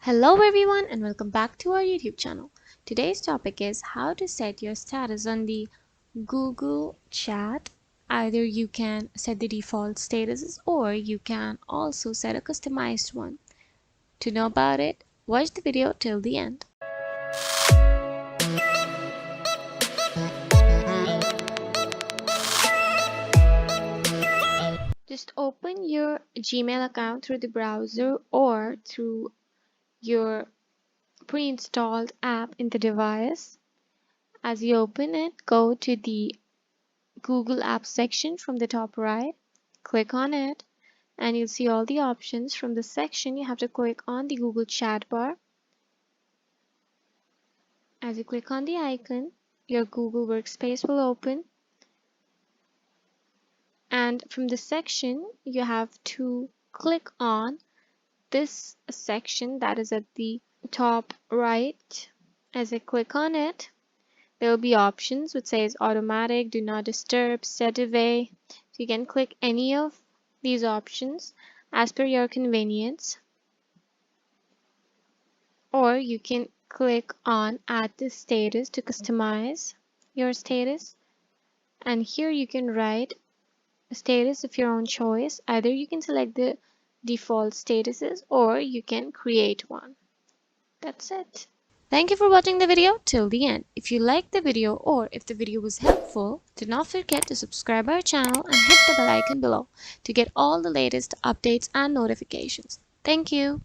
Hello everyone and welcome back to our YouTube channel. Today's topic is how to set your status on the Google Chat. Either you can set the default statuses or you can also set a customized one. To know about it, watch the video till the end. Just open your Gmail account through the browser or through your pre-installed app in the device. As you open it, go to the Google Apps section from the top right. Click on it and you'll see all the options. From the section, you have to click on the Google chat bar. As you click on the icon, your Google workspace will open. And from the section, you have to click on this section that is at the top right. As I click on it, there will be options which says automatic, do not disturb, set away. So you can click any of these options as per your convenience, or you can click on add the status to customize your status, and here you can write a status of your own choice. Either you can select the default statuses or you can create one. That's it. Thank you for watching the video till the end. If you liked the video or if the video was helpful, do not forget to subscribe our channel and hit the bell icon below to get all the latest updates and notifications. Thank you.